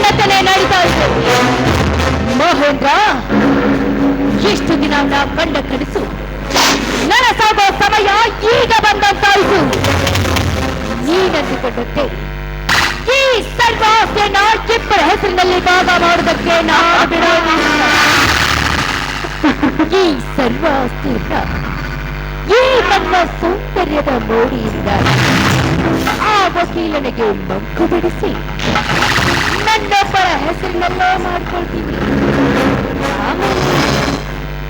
ಸನ್ನತನೆ ನಡೀತಾ ಇದೆ. ಮಹೇಂದ್ರ, ಎಷ್ಟು ದಿನ ನಾ ಕಂಡ ಕನಸು ನನಸಾಗೋ ಸಮಯ ಈಗ ಬಂದಂತಾಯಿತು. ನೀನಂದುಕೊಂಡಂತೆ ಈ ಸರ್ವ ಆಸ್ತಿಯನ್ನ ಇಬ್ಬರ ಹೆಸರಿನಲ್ಲಿ ಭಾಗ ಮಾಡುವುದಕ್ಕೆ ನಾನು ಬಿಡೋದಿಲ್ಲ. ಈ ಸರ್ವ ಆಸ್ತಿಯನ್ನ ಈ ನನ್ನ ಸೌಂದರ್ಯದ ಮೋಡಿಯಿಂದ ಆ ವಕೀಲನಿಗೆ ಮಂಕು ಬಿಡಿಸಿ ನನ್ನೊಬ್ಬರ ಹೆಸರಿನಲ್ಲೇ ಮಾಡ್ಕೊಳ್ತೀನಿ. ಆಮೇಲೆ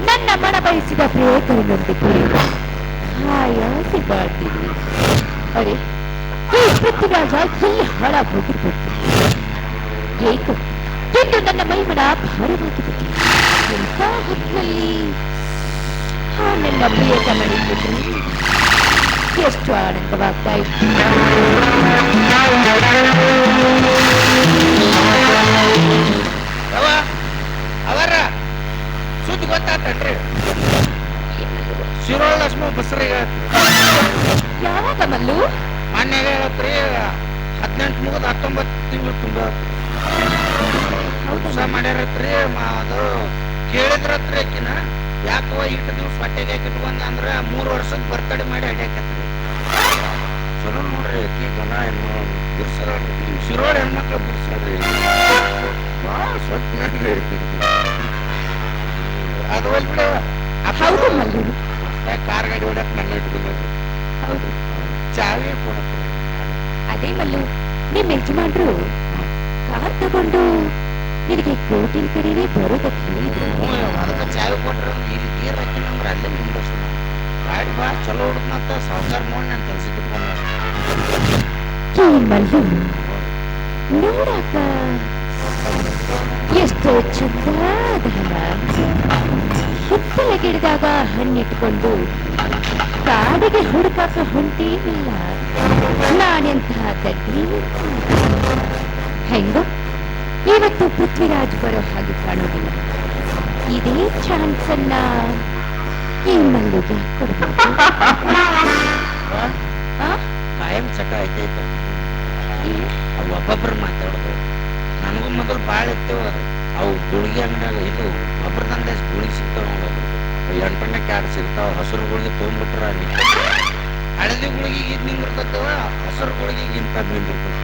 ನನ್ನ ಮನ ಬಯಸಿದ ಪ್ರೇತರನೊಂದಿಗೆ ಹಾಯಾಸಿ ಮಾಡ್ತೀನಿ. ಅರೆ, ಈ ಪೃಥ್ವಿರಾಜ ಎಲ್ಲಿ ಹಾಳ ಹೋಗಿರ್ಬೇಕು. ಏಕೋ ಎಂದು ನನ್ನ ಮೈಮನ ಭಾರವಾಗಿದೆ. ಎಂಥ ಹೊತ್ತಿನಲ್ಲಿ ನನ್ನ ಪ್ರಿಯತಮನಿ ಬಿಟ್ಟರೆ ಎಷ್ಟು ಆನಂದವಾಗ್ತಾ ಇತ್ತು. ಅವರ ಸುದ್ದಿ ಗೊತ್ತಾತನ್ರಿ? ಶಿರೋಳ ಲಕ್ಷ್ಮ ಬಸ್ರಿಗೆ ಯಾವಾಗ ಮಲ್ಲು? ಮನ್ಯಾಗ ಹೇಳತ್ರಿ 18 ಮುಗಿದ 19 ತಿಂಗಳು ತುಂಬ ಕೆಲಸ ಮಾಡ್ಯಾರತ್ರಿ. ಅದು ಕೇಳಿದ್ರತ್ರಿ ಆಕಿನ, ಯಾಕವ ಇಟ್ಟು ದಿವ್ಸ ಹೊಟ್ಟೆಗೆ ಹಾಕಿಟ್ಕೊಂಡ ಅಂದ್ರ 3 ವರ್ಷದ ಬರ್ತಡೆ ಮಾಡಿ ಅಡ್ಯಾಕತ್ರಿ. ಚಲೋ ನೋಡ್ರಿ, ಆಕಿ ಗನ ಹೆಣ್ಣು ಬಿರ್ಸರ ಶಿರೋಳ ಹೆಣ್ಮಕ್ಳು ಬಿರ್ಸದ್ರಿ ಭಾಳ ಸ್ವಚ್ಛ ನೋಡ್ರಿ. ಅದು ಒಲ್ ಬಿಡ. ಹೌದು ಮಲ್ಲು, ಕಾರ್ ಗಾಡಿ ಹೊಡಕ್ ನನ್ನ ಇಟ್ಕೊಂಡ್ರಿ. ಹೌದು, ಚಾವೇ ಕೊಡತ್ರಿ. ಅದೇ ಮಲ್ಲು, ನಿಮ್ಮ ಯಜಮಾನ್ರು ಕಾರ್ ತಗೊಂಡು ನಿನಗೆ ಕೋಟಿನ ಕಡೆನೇ ಬರೋದಕ್ಕೆ ಹೇಳಿದ್ರು. ಅದಕ್ಕೆ ಚಾವಿ ಕೊಟ್ರೆ ಇಲ್ಲಿ ಗೇರ್ ಹಾಕಿನಂದ್ರೆ ಅಲ್ಲೇ ನಿಂದ್ರಸ್ ಗಾಡಿ ಭಾಳ ಚಲೋ ಹೊಡ್ದಂತ ಸಾವುಕಾರ ನೋಡಿ ನಾನು ಕೆಲ್ಸಕ್ಕೆ ಇಟ್ಕೊಂಡ. ಈ ಮಲ್ಲು ನೋಡಾಕ ಎಷ್ಟು ಚಂದಾದಲ್ಲ. ಹಿತ್ತಲ ಗಿಡದಾಗ ಹಣ್ಣಿಟ್ಕೊಂಡು ಕಾಡಿಗೆ ಹುಡುಕಾಕ ಹೊಂಟೇನಿಲ್ಲ. ನಾನೆಂಥ ಗಡ್ಡಿ ಹೆಂಗ ಇವತ್ತು ಪೃಥ್ವಿರಾಜ್ ಬರೋ ಹಾಗೆ ಕಾಣೋದಿಲ್ಲ. ಇದೇ ಚಾನ್ಸ್ ಅನ್ನ ಈ ಮಲ್ಲಿಗೆ ಕೊಡ್ಬೇಕು. ಕಾಯಂ ಚಟ ಐತೈತ. ಅವು ಒಬ್ಬೊಬ್ರು ಮಾತಾಡೋದು ನನಗೂ ಮೊದಲು ಭಾಳ ಇರ್ತೇವ. ಅವು ಗುಳಿಗೆ ಅಂಗಡಿಯಾಗ ಇದು ಒಬ್ಬರ ತಂದೆ ಗುಳಿಗೆ ಸಿಗ್ತಾವ ನೋಡೋದು. 8 2 ಸಿಗ್ತಾವ. ಹಸಿರು ಗುಳಿಗೆ ತೊಗೊಂಡ್ಬಿಟ್ರ ಹಳದಿ ಗುಳಿಗೆ ಇದು ನಿಂದಿರ್ತವ, ಹಸಿರು ಗುಳಿಗೆ ಇಂಥದ್ದು ನಿಂದಿರ್ತದೆ.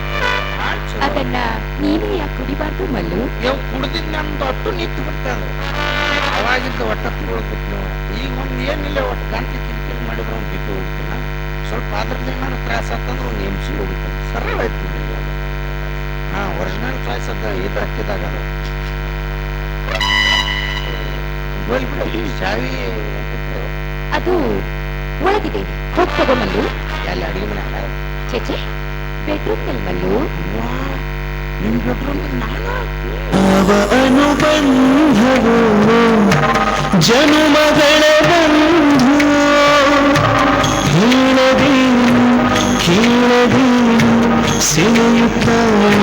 ಅದನ್ನ ನೀನು ಯಾಕೆ ಕುಡಿಬಾರ್ದು ಮಲ್ಲು? ಯಾವ ಕುಡ್ದಿದ್ ನಮ್ದು ಒಟ್ಟು ನಿಂತು ಬಿಡ್ತದ. ಅವಾಗಿದ್ದ ಒಟ್ಟ ತಗೊಳ್ಬೇಕು. ಈಗ ಒಂದು ಏನಿಲ್ಲ, ಒಟ್ಟು ಗಂಟೆ ಕಿರಿಕಿರಿ ಮಾಡಿದ್ರೆ ಒಂದು ಬಿದ್ದು ಹೋಗ್ತಾನ. ಸ್ವಲ್ಪ ಅದ್ರದ್ದು ಏನಾದ್ರು ತ್ರಾಸ ಆತಂದ್ರೆ ಒಂದು MC ಹೋಗ್ತಾನೆ. ಸರಳ ಆಯ್ತು. ಒರಿಜಿನಲ್ ಚಾಯ್ಸ್ ಅದ ಇದು ಹಾಕಿದಾಗ ಚಾವಿ ಅದು ಒಳಗಿದೆ, ಹೋಗಿ ತಗೊಂಬಲ್ಲು. ಎಲ್ಲ ಅಡಿಗೆ ಮನೆ ಚೇಚೆ ಬೆಡ್ರೂಮ್ ನಲ್ಲಿ ಮಲ್ಲು. ನಿಮ್ ಬೆಡ್ರೂಮ್ ಅನುಬಂಧವು ಜನುಮಗಳ ಬಂಧು ಹೀಳದಿ ಕೀಳದಿ ಸೆಳೆಯುತ್ತಾರೆ.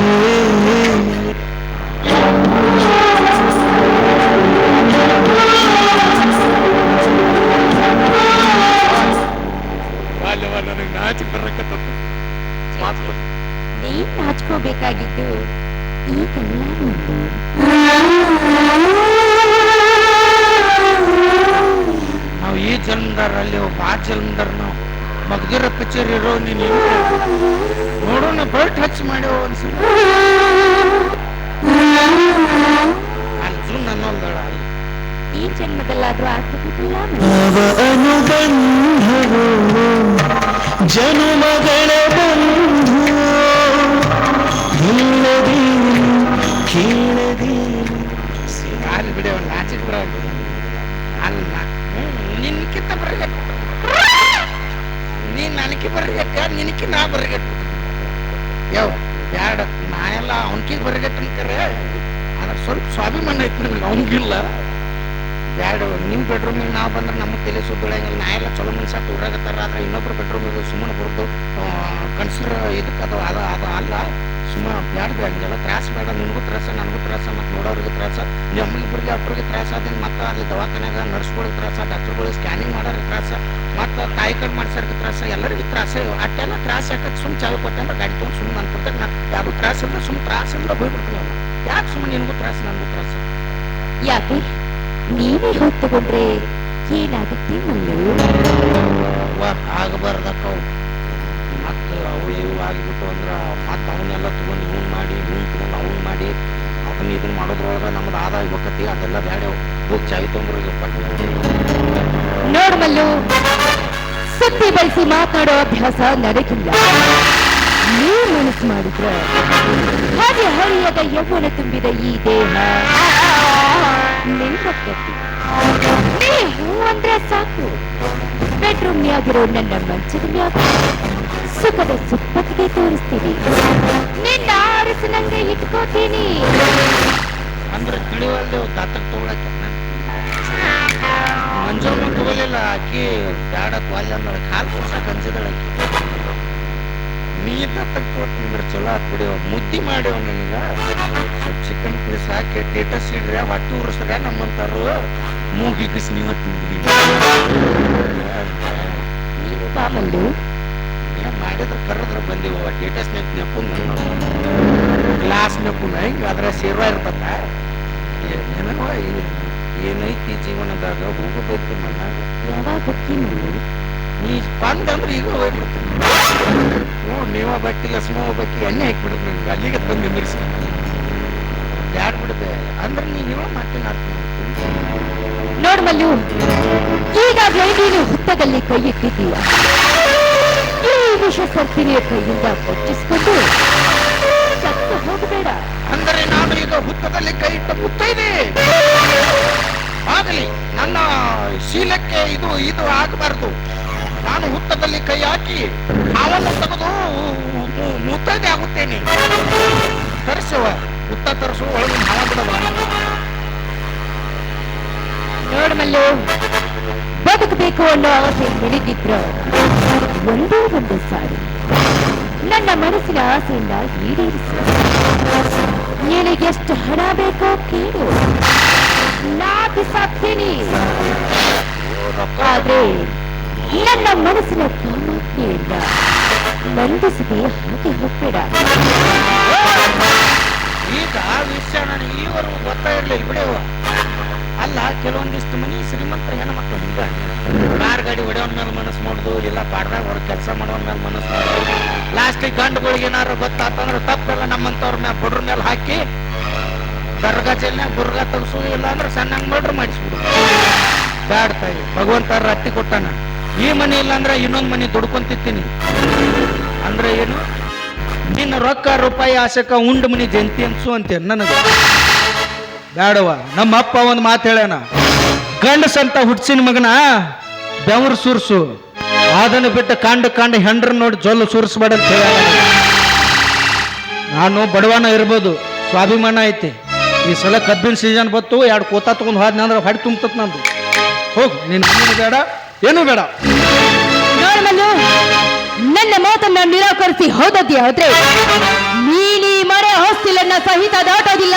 ನನಗೆ ನಾಚಿ ಬರಕತ್ತ. ನೀನ್ ನಾಚ್ಕೋಬೇಕಾಗಿದ್ದು ಈಗೆಲ್ಲ ಉಂಟು. ನಾವು ಈ ಜನ್ಮದಾರಲ್ಲಿ ಆ ಜನ್ಮದಾರ ನಾವು ಮಗದಿರೋ ಕಚೇರಿ ಇರೋ ನೀನು ನೋಡೋಣ ಬರ್ಟ್ ಹಚ್ ಮಾಡಿ ಅನ್ಸಲ ಅನ್ಸು ನನ್ನೊಂದಳ ಈ ಜನ್ಮದಲ್ಲಾದ್ರೂ ಆಗ್ತಿಲ್ಲ. ಅನುಬಂಧವು ಜನುಮಗಳ ಬಂಧು ಹೀಳದಿ ಕೀಳದಿ ಅಲ್ಲಿ ಬಿಡಿ ಒಂದು ನಾಚಿಕ್ ಬರ ಅಲ್ಲ ನಿನ್ಕಿಂತ ಬರಗಟ್ಟು ನೀನ್ ನನಗೆ ಬರಗಟ್ಟ ನಿನಕ್ಕೆ ನಾ ಬರಗಟ್ಟು ಯಾವ ಬ್ಯಾಡ ನಾ ಎಲ್ಲ ಅವನ್ಕಿಗೆ ಬರಗಟ್ಟು ಅನ್ಕರೆ ಅದ್ರ ಸ್ವಲ್ಪ ಸ್ವಾಭಿಮಾನ ಐತಿ ನನಗೆ ಅವನಿಗಿಲ್ಲ. ಬ್ಯಾಡ ನಿಮ್ಮ ಬೆಡ್ರೂಮಿಗೆ ನಾವು ಬಂದ್ರೆ ನಮಗೆ ತಲೆ ಸುದ್ದೊಳಂಗಿಲ್ಲ. ನಾ ಎಲ್ಲ ಚಲೋ ಮನುಷ್ಯ ಊರಾಗತ್ತಾರ. ಆದ್ರೆ ಇನ್ನೊಬ್ರು ಬೆಡ್ರೂಮಿಗೆ ಸುಮ್ಮನೆ ಬರೋದು ಕನ್ಸಿಡರ್ ಇದಕ್ಕೆ ಅದು ಅಲ್ಲ. ಸುಮ್ಮನೆ ಬ್ಯಾಡ ಹಂಗೆಲ್ಲ ತ್ರಾಸ ಬೇಡ. ನಿನಗೂ ತ್ರಾಸ, ನನಗೂ ತ್ರಾಸ, ಮತ್ತು ನೋಡೋರಿಗೆ ತ್ರಾಸ, ನಮ್ಮಿಬ್ಬರಿಗೆ ಅಪ್ಪರಿಗೆ ತ್ರಾಸ ಅದೇನು. ಮತ್ತು ಅಲ್ಲಿ ದವಾಖಾನ್ಯಾಗ ನರ್ಸ್ಗಳಿಗೆ ತ್ರಾಸ, ಡಾಕ್ಟರ್ಗಳಿಗೆ ಸ್ಕ್ಯಾನಿಂಗ್ ಮಾಡೋರಿಗೆ ತ್ರಾಸ, ಮತ್ತು ತಾಯಿ ಕಡೆ ಮಾಡ್ಸೋರಿಗೆ ತ್ರಾಸ, ಎಲ್ಲರಿಗೂ ತ್ರಾಸ. ಅಟ್ಟೆಲ್ಲ ತ್ರಾಸ ಯಾಕಂತ ಸುಮ್ಮನೆ ಚಾಲು ಕೊಟ್ಟೆ ಅಂದ್ರೆ ಗಾಡಿ ತೊಗೊಂಡು ಸುಮ್ಮನೆ ಅನ್ಕೊಡ್ತಾರೆ. ನಾ ಯಾವುದು ತ್ರಾಸ ಇಲ್ಲ, ಸುಮ್ಮನೆ ತ್ರಾಸ ಇಲ್ಲ ಹೋಗ್ಬಿಡ್ತೀನಿ. ಯಾಕೆ ಸುಮ್ಮನೆ ನಿನಗೂ ತ್ರಾಸ ನನಗೂ ತ್ರಾಸ? ಯಾಕೆ ನೀವೇ ಹೊತ್ತುಕೊಂಡ್ರೆ ಏನಾಗುತ್ತೆ ಮಲ್ಲು? ಆಗಬಾರ್ದಕ್ಕವು ಮತ್ತೆ ಅವು ಇವು ಆಗಿಬಿಟ್ಟು ಅಂದ್ರೆ ಮತ್ತೆ ಅವನ್ನೆಲ್ಲ ತಗೊಂಡು ಇವ್ನು ಮಾಡಿ ಇವ್ನು ತಗೊಂಡು ಅವ್ನು ಮಾಡಿ ಅದನ್ನ ಇದನ್ನ ಮಾಡೋದ್ರೊಳಗೆ ನಮ್ದು ಆದಾಯ ಹೋಗತಿ. ಅದೆಲ್ಲ ಬೇಡ, ಹೋಗಿ ಚಾವಿ ತೊಗೊಂಡ್ರೆ ನೋಡು ಮಲ್ಲು, ಸುತ್ತಿ ಬಳಸಿ ಮಾತನಾಡೋ ಅಭ್ಯಾಸ ನನಗಿಲ್ಲ. ನೀವು ಮನಸ್ಸು ಮಾಡಿದ್ರೆ ಹಾಗೆ ಹರಿಯದ ಯೌವನ ತುಂಬಿದ ಈ ದೇಹ ನಿಲ್ಬಕ್ಕಿ. ನೀ ಹೂ ಅಂದ್ರೆ ಸಾಕು, ಬೆಡ್ರೂಮ್ ಆಗಿರೋ ನನ್ನ ಮಂಚದ ಮ್ಯಾಗ ಸುಖದ ಸುಪ್ಪತ್ತಿಗೆ ತೋರಿಸ್ತೀನಿ. ನಿನ್ನ ಅರಸನಂಗೆ ಇಟ್ಕೋತೀನಿ. ಅಂದ್ರೆ ತಿಳಿವಲ್ದೇವು ತಾತಕ್ ತಗೊಳಕ್ಕೆ ಮಂಜಮ್ಮ ತಗೊಲಿಲ್ಲ. ಆಕಿ ಬ್ಯಾಡ ಕ್ವಾಲ್ ಅನ್ನೋದು ಕಾಲು ಕೊಡ್ಸಕ್ ಅನ್ಸಿದಳ. ನೀ ತತ್ತಕ್ ತೋಟ್ನಿಂದ್ರೆ ಚಲೋ ಆತ್ ಬಿಡಿ. ಮುದ್ದಿ ಮಾಡ್ಯವ ನನಗ ಸ್ವಲ್ಪ ಚಿಕನ್ ಪೀಸ್ ಹಾಕಿ ಟೇಟಸ್ ಇಡ್ರೆ ಹೊಟ್ಟೆ ಉರಿಸ್ರೆ ನಮ್ಮಂತಾರು ಮೂಗಿ ಕಿಸ್ ನೀವ ತಿಂದ್ರಿ. ನೀನು ಬಾ ಮಲ್ಲು. ಏನ್ ಮಾಡಿದ್ರೆ ಕರೆದ್ರೆ ಬಂದಿವ ಟೇಟಸ್ ನೆಪ್ಪುನ್ ಗ್ಲಾಸ್ ನೆಪ್ಪುನ ಹಿಂಗ ಅದ್ರ ಸೇವಾ ಇರ್ತದ. ಏನವ ಏನೈತಿ ಜೀವನದಾಗ ಹೋಗಬೇಕು ಮಣ್ಣಾಗ. ಯಾವಾಗ ಬಕ್ಕಿ ಮಲ್ಲು? ನೀ ಬಂದಂದ್ರೆ ಈಗ ಹೋಗ್ಬಿಡ್ತೀನಿ. ನೀವ ಬಟ್ಟಿಲ್ಲ ಸ್ಮೋ ಬಕ್ಕಿ ಎಣ್ಣೆ ಹಾಕ್ಬಿಡುದು ನನಗೆ ಅಲ್ಲಿಗೆ ತಂದು ನಿಂದಿರಿಸಿ ಬ್ಯಾಡ್ ಬಿಡುತ್ತೆ ಅಂದ್ರೆ ನೀವ ಮಾತಿನ ಅರ್ಥ ಮಾಡ್ತೀನಿ. ನೋಡು ಮಲ್ಲು, ಈಗಾಗಲೇ ನೀನು ಹುತ್ತದಲ್ಲಿ ಕೈ ಇಟ್ಟಿದ್ದೀಯ. ಈ ವಿಷ ಸರ್ಪಿನಿಯ ಕೈಯಿಂದ ಕೊಚ್ಚಿಸ್ಕೊಂಡು ಸತ್ತು ಹೋಗಬೇಡ. ಅಂದರೆ ನಾನು ಈಗ ಹುತ್ತದಲ್ಲಿ ಕೈ ಇಟ್ಟ ಮುತ್ತೈದೆ ಆಗಲಿ. ನನ್ನ ಶೀಲಕ್ಕೆ ಇದು ಇದು ಆಗಬಾರ್ದು. ನಾನು ಹುತ್ತದಲ್ಲಿ ಕೈ ಹಾಕಿ ಹಾವನ್ನು ತೆಗೆದು ಮುತ್ತೈದೆ ಆಗುತ್ತೇನೆ. ತರಿಸುವ ಹುತ್ತ ತರಿಸುವ ಒಳಗೆ ಹಾವ ಬಿಡವ. ನೋಡು ಮಲ್ಲು, ಬದುಕಬೇಕು ಅನ್ನೋ ಆಸೆ ಬೆಳೆದಿದ್ರ ಒಂದೇ ಒಂದು ಸಾರಿ ನನ್ನ ಮನಸ್ಸಿನ ಆಸೆಯಿಂದ ಈಡೇರಿಸು. ನಿನಗೆಷ್ಟು ಹಣ ಬೇಕೋ ಕೇಳು, ನಾ ಬಿಸಾಕ್ತೀನಿ. ಆದ್ರೆ ನನ್ನ ಮನಸ್ಸಿನ ಕಾಮಾಜ್ಞೆಯಿಂದ ಬಂಧಿಸದೆ ಹಾಗೆ ಹೋಗ್ಬೇಡ. ಈಗ ಆ ವಿಷಯ ನನಗೆ ಈವರೆಗೂ ಗೊತ್ತಾ ಇರ್ಲಿಲ್ಲ ಬಿಡವ. ಅಲ್ಲ, ಕೆಲವೊಂದಿಷ್ಟು ಮನಿ ಶ್ರೀಮಂತ ಹೆಣ್ಮಕ್ಳು ಹಿಂಗ ಕಾರ್ ಗಾಡಿ ಹೊಡೆಯವನ ಮೇಲೆ ಮನಸ್ಸು ಮಾಡುದು, ಇಲ್ಲ ಪಾಡ್ದಾಗ ಹೊರಗೆ ಕೆಲಸ ಮಾಡೋನ ಮೇಲೆ ಮನಸ್ಸು ಮಾಡುದು. ಲಾಸ್ಟಿಗೆ ಗಂಡುಗಳಿಗೆ ಏನಾರು ಗೊತ್ತಾತಂದ್ರೆ ತಪ್ಪೆಲ್ಲ ನಮ್ಮಂತವ್ರ ಮೇಲೆ ಬಡ್ರ ಮೇಲೆ ಹಾಕಿ ದರ್ಗಾ ಜೈಲ್ನಾಗ ಬುರ್ಗ ತೆಗ್ಸು, ಇಲ್ಲ ಅಂದ್ರೆ ಸಣ್ಣಂಗ್ ಮರ್ಡ್ರ್ ಮಾಡಿಸ್ಬಿಡು. ಬ್ಯಾಡ್ತಾಯಿ ಭಗವಂತ ರಟ್ಟಿ ಕೊಟ್ಟಾನ. ಈ ಮನಿ ಇಲ್ಲ ಅಂದ್ರೆ ಇನ್ನೊಂದ್ ಮನಿ ದುಡ್ಕೊಂತಿತ್ತೀನಿ ಅಂದ್ರೆ ಏನು? ನಿನ್ನ ರೊಕ್ಕ ರೂಪಾಯಿ ಆಸಕ ಉಂಡು ಮನಿ ಜಂತಿ ಅನ್ಸು ಅಂತೆ ನನಗೆ ಬ್ಯಾಡವ. ನಮ್ಮ ಅಪ್ಪ ಒಂದು ಮಾತು ಹೇಳ್ಯಾನ, ಗಂಡಸಂತ ಹುಡ್ಸಿನ ಮಗನ ಬೆವರು ಸುರ್ಸು, ಅದನ್ನು ಬಿಟ್ಟು ಕಾಂಡ ಹೆಂಡ್ರ ನೋಡಿ ಜೊಲ್ಲು ಸುರಿಸ್ಬೇಡ ಅಂತ ಹೇಳ. ನಾನು ಬಡವನ ಇರ್ಬೋದು, ಸ್ವಾಭಿಮಾನ ಐತಿ. ಈ ಸಲ ಕಬ್ಬಿನ ಸೀಸನ್ ಬತ್ತು, 2 ಕೋತಾ ತಗೊಂಡು ಹೋದ್ನ ಅಂದ್ರೆ ಹೊಟ್ಟೆ ತುಂಬತತ್ ನಂದು. ಹೋಗು, ನಿನ್ನ ಬೇಡ ಏನು ಬೇಡ. ನೋಡು ಮಲ್ಲು, ನನ್ನ ಮಾತನ್ನ ನಿರಾಕರಿಸಿ ಹೋದದ್ದೇ ಆದ್ರೆ ನೀನೀ ಮನೆ ಹಾಸ್ಟೆಲನ್ನ ಸಹಿತ ದಾಟೋದಿಲ್ಲ.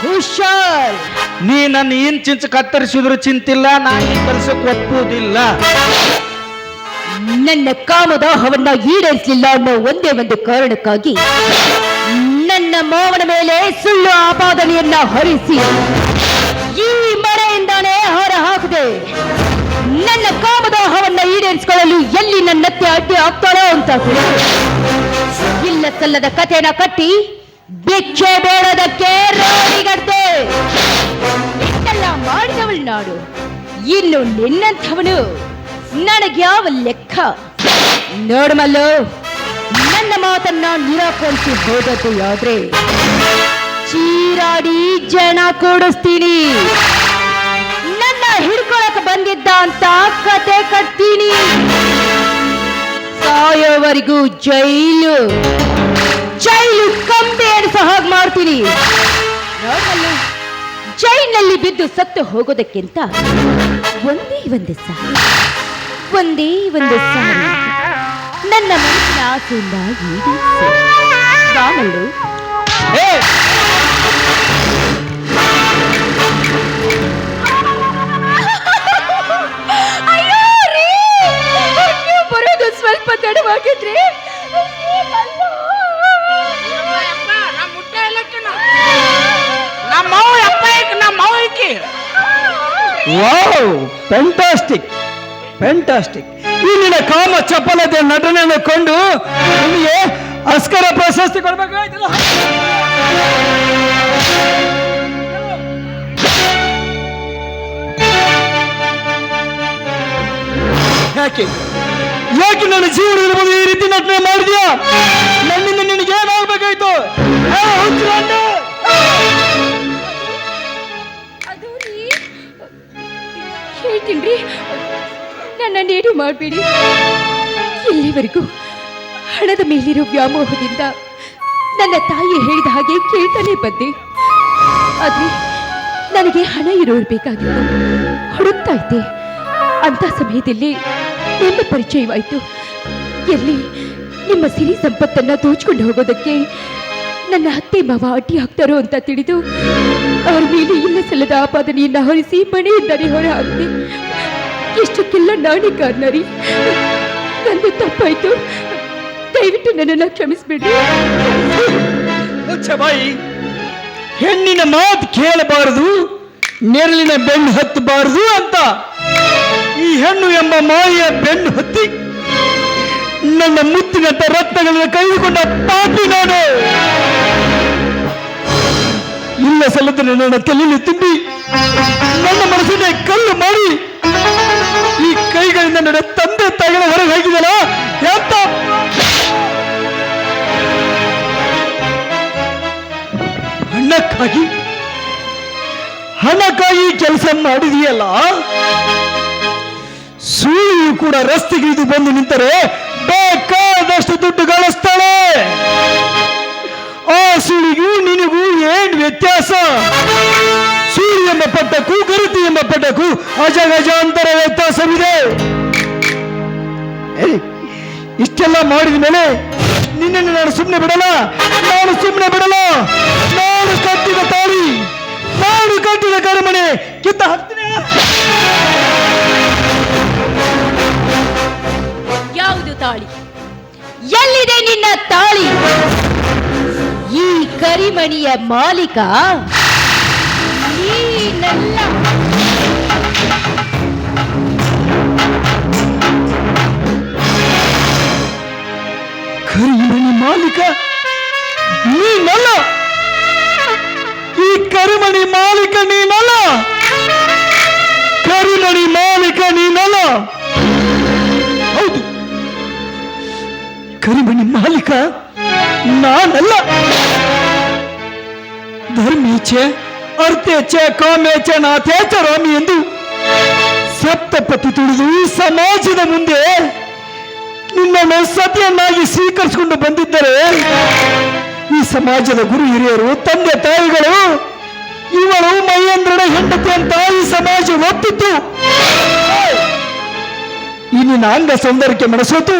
ಹುಷಾರ್. ನೀ ನನ್ನ ಇಂಚಿಂಚು ಕತ್ತರಿಸಿದ್ರು ಚಿಂತಿಲ್ಲ, ನಾ ಈ ಕೆಲಸಕ್ಕೆ ಒಪ್ಪುವುದಿಲ್ಲ. ನನ್ನ ಕಾಮದಾಹವನ್ನ ಈಡೇರಿಸಲಿಲ್ಲ ಅನ್ನೋ ಒಂದೇ ಒಂದು ಕಾರಣಕ್ಕಾಗಿ ನನ್ನ ಮಾವನ ಮೇಲೆ ಸುಳ್ಳು ಆಪಾದನೆಯನ್ನ ಹೊರಿಸಿ ಈ ಮನೆಯಿಂದಾನೇ ಹೊರ ಹಾಕಿದೆ. ನನ್ನ ಕಾಮದಾಹವನ್ನ ಈಡೇರಿಸಿಕೊಳ್ಳಲು ಎಲ್ಲಿ ನನ್ನತ್ತೆ ಅಡ್ಡಿ ಆಗ್ತಾಳೋ ಅಂತ ಇಲ್ಲ ಸಲ್ಲದ ಕಥೆನ ಕಟ್ಟಿ ಭಿಕ್ಷೆ ಬೇಡೋದಕ್ಕೆ ರೋಡಿಗಡ್ದೆ. ಇಷ್ಟೆಲ್ಲ ಮಾಡಿದವಳು ನಾಡು, ಇನ್ನು ನಿನ್ನಂಥವನು ನನಗ್ಯಾವ ಲೆಕ್ಕ? ನೋಡು ಮಲ್ಲು, ನನ್ನ ಮಾತನ್ನ ನಿರಾಕರಿಸಿ ಹೋದದ್ದು ಆದ್ರೆ ಚೀರಾಡಿ ಜನ ಕೂಡಿಸ್ತೀನಿ. ನನ್ನ ಹಿಡ್ಕೊಳಕ್ ಬಂದಿದ್ದ ಅಂತ ಕತೆ ಕಟ್ತೀನಿ. ಸಾಯೋವರೆಗೂ ಜೈಲು ಕಂಬಿ ಎಣಿಸೋ ಹಾಗೆ ಮಾಡ್ತೀನಿ. ನೋಡಲ್ಲ, ಜೈಲಿನಲ್ಲಿ ಬಿದ್ದು ಸತ್ತು ಹೋಗೋದಕ್ಕಿಂತ ಒಂದೇ ಒಂದು ಸಾರಿ ನನ್ನ ಮನಸ್ಸಿನ ಆಸೆಯಿಂದ ಈಡೇರಿಸು. ಬಾಮಲ್ಲು. ಬರೋದು ಸ್ವಲ್ಪ ತಡವಾಗಿದ್ರೆ ವಾವ್, ಫ್ಯಾಂಟಾಸ್ಟಿಕ್ ಫ್ಯಾಂಟಾಸ್ಟಿಕ್. ಇಲ್ಲಿನ ಕಾಮ ಚಪಲತೆ ನಟನೆಯನ್ನು ಕೊಂಡು ನಿಮಗೆ ಆಸ್ಕರ್ ಪ್ರಶಸ್ತಿ ಕೊಡ್ಬೇಕಾಯ್ತಲ್ಲ. ಯಾಕೆ ಯಾಕೆ ನನ್ನ ಜೀವನದ ಬಗ್ಗೆ ಈ ರೀತಿ ನಟನೆ ಮಾಡಿದ್ಯಾ? ನನ್ನಿಂದ ನಿನಗೆ ಏನಾಗಬೇಕಾಯ್ತು? ಅದು ಹೇಳ್ತೀನಿ, ನನ್ನ ನೇಡು ಮಾಡಬೇಡಿ. ಇಲ್ಲಿವರೆಗೂ ಹಣದ ಮೇಲಿರೋ ವ್ಯಾಮೋಹದಿಂದ ನನ್ನ ತಾಯಿ ಹೇಳಿದ ಹಾಗೆ ಕೇಳ್ತಾನೆ ಬಂದೆ. ಆದ್ರೆ ನನಗೆ ಹಣ ಇರಬೇಕಾಗಿತ್ತು, ಹುಡುಕ್ತಾ ಇದ್ದೆ. ಅಂತ ಸಮಯದಲ್ಲಿ ನಿಮ್ಮ ಪರಿಚಯವಾಯಿತು. ಎಲ್ಲಿ ನಿಮ್ಮ ಸಿರಿ ಸಂಪತ್ತನ್ನ ದೋಚ್ಕೊಂಡು ಹೋಗೋದಕ್ಕೆ ನನ್ನ ಅತ್ತೆ ಮಾವ ಅಡ್ಡಿ ಹಾಕ್ತಾರೋ ಅಂತ ತಿಳಿದು ಅವರ ಮೇಲೆ ಇಲ್ಲ ಸಲ್ಲದ ಆಪಾದನೆಯನ್ನ ಹೊರಿಸಿ ಮನೆಯಿಂದಲೇ ಹೊರ ಹಾಕಿದೆ. ಎಷ್ಟಕ್ಕೆಲ್ಲ ನಾನೇ ಕಾರಣರಿ. ನಂದು ತಪ್ಪಾಯ್ತು, ದಯವಿಟ್ಟು ನನ್ನನ್ನು ಕ್ಷಮಿಸ್ಬಿಡ್ರಿ. ಬಾಯಿ, ಹೆಣ್ಣಿನ ಮಾತು ಕೇಳಬಾರದು, ನೆರಳಿನ ಬೆನ್ನು ಹತ್ತಬಾರದು ಅಂತ ಈ ಹೆಣ್ಣು ಎಂಬ ಮಾಯೆಯ ಬೆನ್ನು ಹತ್ತಿ ನನ್ನ ಮುತ್ತಿನಂತ ರತ್ನಗಳನ್ನು ಕೈದುಕೊಂಡ ಪಾಪಿ ನಾನು. ಇಲ್ಲ ಸಲ್ಲದ ನನ್ನ ತಲೆಯಲ್ಲಿ ತುಂಬಿ ನನ್ನ ಮನಸ್ಸನ್ನೇ ಕಲ್ಲು ಮಾಡಿ ಈ ಕೈಗಳಿಂದ ನನ್ನ ತಂದೆ ತಾಯಿಗಳ ಹೊರಗೆ ಹಾಕಿದಲ್ಲ ಎಂತ ಹಣಕ್ಕಾಗಿ ಕೆಲಸ ಮಾಡಿದೆಯಲ್ಲ. ಸೂಳಿಯು ಕೂಡ ರಸ್ತೆಗಿಳಿದು ಬಂದು ನಿಂತರೆ ಬೇಕಾದಷ್ಟು ದುಡ್ಡು ಗಳಿಸ್ತಾಳೆ. ಆ ಸುಳಿಗೂ ನಿನಗೂ ಏನ್ ವ್ಯತ್ಯಾಸ? ಸೂಳಿ ಎಂಬ ಪಟ್ಟಕ್ಕೂ ಗರುತಿ ಎಂಬ ಪಟ್ಟಕ್ಕೂ ಅಜಗಜಾಂತರ ವ್ಯತ್ಯಾಸವಿದೆ. ಇಷ್ಟೆಲ್ಲ ಮಾಡಿದ ಮೇಲೆ ನಿನ್ನನ್ನು ನಾನು ಸುಮ್ಮನೆ ಬಿಡಲ್ಲ, ನಾನು ಸುಮ್ಮನೆ ಬಿಡಲ್ಲ. ನಾನು ಕಟ್ಟಿದ ತಾಳಿ, ನಾನು ಕಟ್ಟಿದ ಕರಮನೆ ಕಿತ್ತ ಹಾಕ್ತೀನಿ. ಯಾವುದು ತಾಳಿ? ಎಲ್ಲಿದೆ ನಿನ್ನ ತಾಳಿ? ಈ ಕರಿಮಣಿಯ ಮಾಲೀಕ ನೀನಲ್ಲ. ಕರಿಮಣಿ ಮಾಲೀಕ ನೀನಲ್ಲ. ಈ ಕರಿಮಣಿ ಮಾಲೀಕ ನೀನಲ್ಲ. ಕರಿಮಣಿ ಮಾಲೀಕ ನೀನಲ್ಲ. ಹೌದು, ಕರಿಮಣಿ ಮಾಲೀಕ ನಾನಲ್ಲ. ಧರ್ಮೇಚ್ಛೆ, ಅರ್ಥೇಚ್ಛೆ, ಕಾಮೇಚ್ಛೆ, ನಾಥೇಚ್ಛ ರಾಮಿ ಎಂದು ಸಪ್ತಪತಿ ತುಳಿದು ಈ ಸಮಾಜದ ಮುಂದೆ ನಿನ್ನನ್ನು ಸತಿಯನ್ನಾಗಿ ಸ್ವೀಕರಿಸಿಕೊಂಡು ಬಂದಿದ್ದರೆ ಈ ಸಮಾಜದ ಗುರು ಹಿರಿಯರು, ತಂದೆ ತಾಯಿಗಳು ಇವಳು ಮಹೇಂದ್ರನ ಹೆಂಡತಿ ಅಂತ ಈ ಸಮಾಜ ಒಪ್ಪಿತ್ತು. ಈ ನಿನ್ನ ಅಂಗ ಸೌಂದರ್ಯಕ್ಕೆ ಮನಸೋತು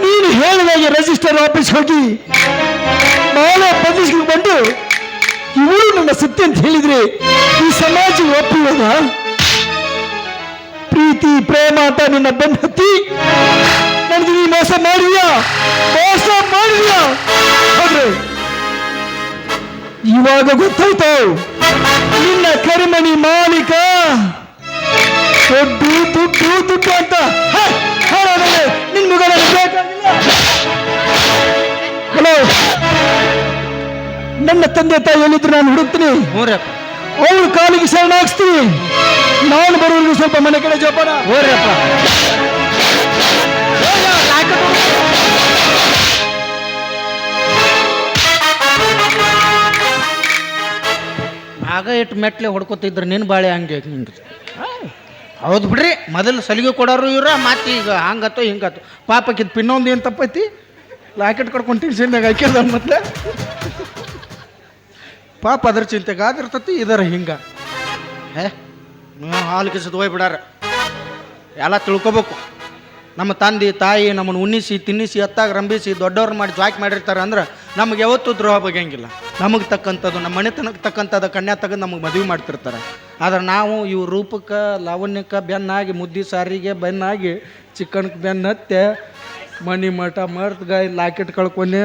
ನೀನು ಹೇಳಿದಾಗೆ ರಿಜಿಸ್ಟರ್ ಆಫೀಸ್ ಹೋಗಿ ಮಾಲೆ ಬದಿಸ್ಕೊಂಡು ಬಂದು ಇವಳು ನನ್ನ ಸತ್ಯ ಅಂತ ಹೇಳಿದ್ರೆ ಈ ಸಮಾಜ ಒಪ್ಪುವುದ? ಪ್ರೀತಿ ಪ್ರೇಮ ಅಂತ ನಿನ್ನ ಬೆನ್ನು ಹತ್ತಿ ನನಗೆ ನೀ ಮೋಸ ಮಾಡಿದ್ಯಾ, ಮೋಸ ಮಾಡಿದ್ಯಾ. ಆದ್ರೆ ಇವಾಗ ಗೊತ್ತಾಯ್ತು, ನಿನ್ನ ಕರಿಮಣಿ ಮಾಲೀಕ ದುಡ್ಡು ದುಡ್ಡು ದುಡ್ಡು ಅಂತ ನಿನ್ ಮಗ ಬೇಕಾಗಿಲ್ಲ. ಹಲೋ, ನನ್ನ ತಂದೆ ತಾಯಿ ಹೇಳಿದ್ರು ನಾನು ಹುಡುಕ್ತೀನಿ, ಅವ್ರ ಕಾಲಿಗೆ ಶರಣ ಹಾಕ್ಸ್ತೀನಿ. ನಾನು ಬರುವವರೆಗೂ ಸ್ವಲ್ಪ ಮನೆ ಕಡೆ ಜೋಪಾನ. ಆಗ ಇಟ್ಟು ಮೆಟ್ಲೆ ಹೊಡ್ಕೊತಿದ್ರು ನಿನ್ನ ಬಾಳೆ ಹಂಗೆ ಹಿಂಗೆ. ಹೌದು ಬಿಡ್ರಿ, ಮೊದಲು ಸಲಿಗೆ ಕೊಡೋರು ಇವ್ರ, ಮತ್ತೆ ಈಗ ಹಂಗತ್ತೋ ಹಿಂಗತ್ತೋ. ಪಾಪಕ್ಕಿದ್ ಪಿನ್ನೊಂದು ಏನು ತಪ್ಪೈತಿ? ಲಾಕೆಟ್ ಕಡ್ಕೊಂಡು ಟೆನ್ಷನ್ಯಾಗ ಹಾಕ್ಯದ ಮತ್ತೆ ಪಾಪ ಅದ್ರ ಚಿಂತೆಗೆ ಆಗಿರ್ತತಿ. ಇದರ ಹಿಂಗೆ ನೀವು ಹಾಲು ಕಿಸದು ಹೋಗ್ಬಿಡಾರ. ಎಲ್ಲ ತಿಳ್ಕೊಬೇಕು. ನಮ್ಮ ತಂದೆ ತಾಯಿ ನಮ್ಮನ್ನು ಉಣ್ಣಿಸಿ ತಿನ್ನಿಸಿ ಹತ್ತಾಗ ರಂಬಿಸಿ ದೊಡ್ಡವ್ರು ಮಾಡಿ ಜಾಕ್ ಮಾಡಿರ್ತಾರೆ ಅಂದ್ರೆ ನಮಗೆ ಯಾವತ್ತೂ ದ್ರೋಹ ಬಗೆಯಂಗಿಲ್ಲ. ನಮಗೆ ತಕ್ಕಂಥದ್ದು ನಮ್ಮ ಮನೆತನಕ್ಕೆ ತಕ್ಕಂಥದ್ದು ಕನ್ಯಾ ತೆಗೆದು ನಮಗೆ ಮದುವೆ ಮಾಡ್ತಿರ್ತಾರೆ. ಆದ್ರೆ ನಾವು ಇವು ರೂಪಕ್ಕೆ ಲಾವಣ್ಯಕ್ಕೆ ಬೆನ್ನಾಗಿ, ಮುದ್ದಿ ಸಾರಿಗೆ ಬೆನ್ನಾಗಿ, ಚಿಕನ್ಗೆ ಬೆನ್ನು ಹತ್ತೆ ಮನಿ ಮಠ ಮರ್ತ್ಗಾಯಿ ಲಾಕೆಟ್ ಕಳ್ಕೊಂಡೆ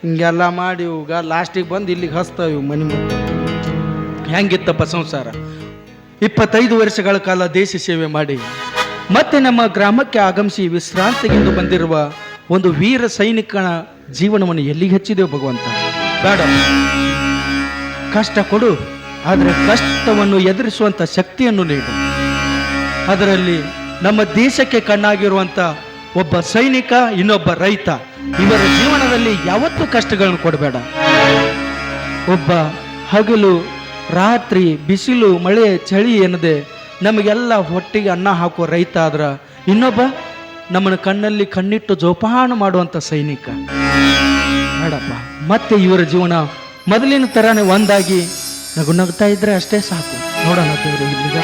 ಹಿಂಗೆಲ್ಲ ಮಾಡಿ ಇವಾಗ ಲಾಸ್ಟಿಗೆ ಬಂದು ಇಲ್ಲಿಗೆ ಹಚ್ತಾವೆ ಇವು ಮನಿ ಮಠ. ಹೆಂಗಿತ್ತಪ್ಪ ಸಂಸಾರ? 25 ವರ್ಷಗಳ ಕಾಲ ದೇಶ ಸೇವೆ ಮಾಡಿ ಮತ್ತೆ ನಮ್ಮ ಗ್ರಾಮಕ್ಕೆ ಆಗಮಿಸಿ ವಿಶ್ರಾಂತಿಗೆಂದು ಬಂದಿರುವ ಒಂದು ವೀರ ಸೈನಿಕನ ಜೀವನವನ್ನು ಎಲ್ಲಿಗೆ ಹಚ್ಚಿದೆವು ಭಗವಂತ? ಬೇಡ, ಕಷ್ಟ ಕೊಡು, ಆದರೆ ಕಷ್ಟವನ್ನು ಎದುರಿಸುವಂತ ಶಕ್ತಿಯನ್ನು ನೀಡು. ಅದರಲ್ಲಿ ನಮ್ಮ ದೇಶಕ್ಕೆ ಕಣ್ಣಾಗಿರುವಂತ ಒಬ್ಬ ಸೈನಿಕ, ಇನ್ನೊಬ್ಬ ರೈತ, ಇವರ ಜೀವನದಲ್ಲಿ ಯಾವತ್ತೂ ಕಷ್ಟಗಳನ್ನು ಕೊಡಬೇಡ. ಒಬ್ಬ ಹಗಲು ರಾತ್ರಿ ಬಿಸಿಲು ಮಳೆ ಚಳಿ ಎನ್ನದೆ ನಮಗೆಲ್ಲ ಹೊಟ್ಟಿಗೆ ಅನ್ನ ಹಾಕುವ ರೈತ ಆದ್ರ, ಇನ್ನೊಬ್ಬ ನಮ್ಮನ್ನು ಕಣ್ಣಲ್ಲಿ ಕಣ್ಣಿಟ್ಟು ಜೋಪಾನ ಮಾಡುವಂತ ಸೈನಿಕ. ಬೇಡಪ್ಪ, ಮತ್ತೆ ಇವರ ಜೀವನ ಮೊದಲಿನ ತರಾನೇ ಒಂದಾಗಿ ನಗು ನಗ್ತಾ ಇದ್ರೆ ಅಷ್ಟೇ ಸಾಕು. ನೋಡೋಣ ದೇವರು ಇಲ್ಲಿಗೆ